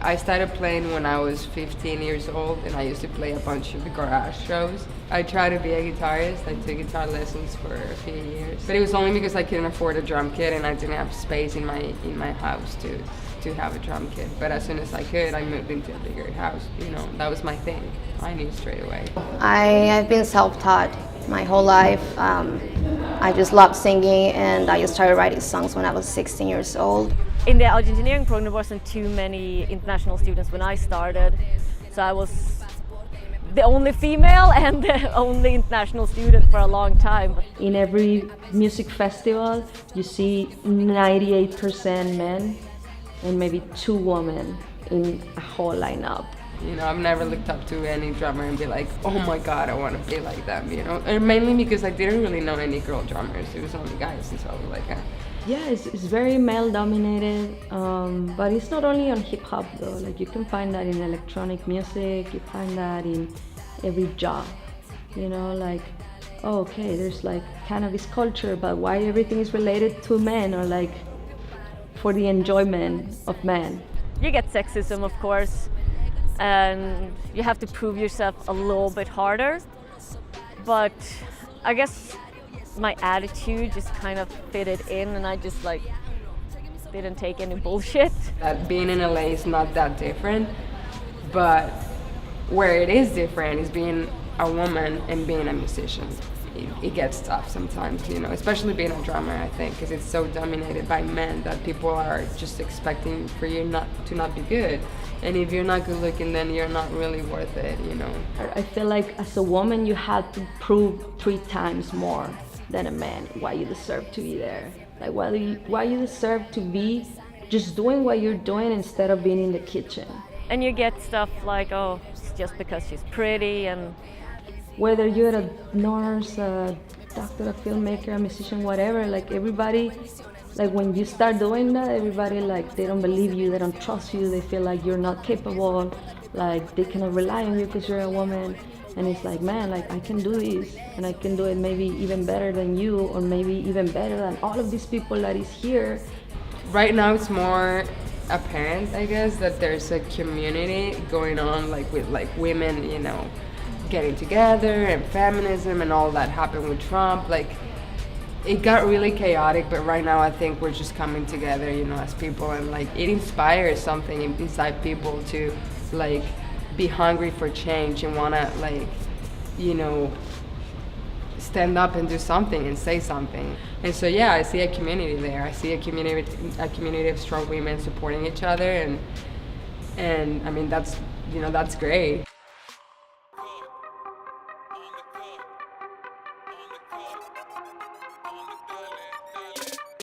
I started playing when I was 15 years old, and I used to play a bunch of garage shows. I tried to be a guitarist. I took guitar lessons for a few years, but it was only because I couldn't afford a drum kit and I didn't have space in my house to have a drum kit. But as soon as I could, I moved into a bigger house. You know, that was my thing. I knew straight away. I've been self-taught my whole life. I just loved singing, and I just started writing songs when I was 16 years old. In the art engineering program, there wasn't too many international students when I started, so I was the only female and the only international student for a long time. In every music festival, you see 98% men and maybe 2 women in a whole lineup. You know, I've never looked up to any drummer and be like, oh my God, I want to be like them, you know? And mainly because I didn't really know any girl drummers. It was only guys, and so I was like, Yeah, it's very male dominated, but it's not only on hip hop though. Like you can find that in electronic music, you find that in every job, you know, like, oh, okay, there's like cannabis culture, but why everything is related to men or like for the enjoyment of men. You get sexism, of course, and you have to prove yourself a little bit harder, but I guess my attitude just kind of fitted in, and I just like didn't take any bullshit. that being in LA is not that different, but where it is different is being a woman and being a musician. It gets tough sometimes, you know, especially being a drummer, I think, because it's so dominated by men that people are just expecting for you to not be good. And if you're not good looking, then you're not really worth it, you know. I feel like as a woman, you have to prove 3 times more than a man why you deserve to be there. Like why you deserve to be just doing what you're doing instead of being in the kitchen. And you get stuff like, oh, it's just because she's pretty, and Whether you're a nurse, a doctor, a filmmaker, a musician, whatever, like everybody, like when you start doing that, everybody like they don't believe you, they don't trust you, they feel like you're not capable, like they cannot rely on you because you're a woman. And it's like, man, like I can do this, and I can do it maybe even better than you, or maybe even better than all of these people that is here. Right now it's more apparent, I guess, that there's a community going on, like with like women, you know, getting together, and feminism and all that happened with Trump. Like it got really chaotic, but right now I think we're just coming together, you know, as people, and like it inspires something inside people to like be hungry for change and wanna like, you know, stand up and do something and say something. And so yeah, I see a community there. I see a community of strong women supporting each other, and I mean that's, you know, that's great. On the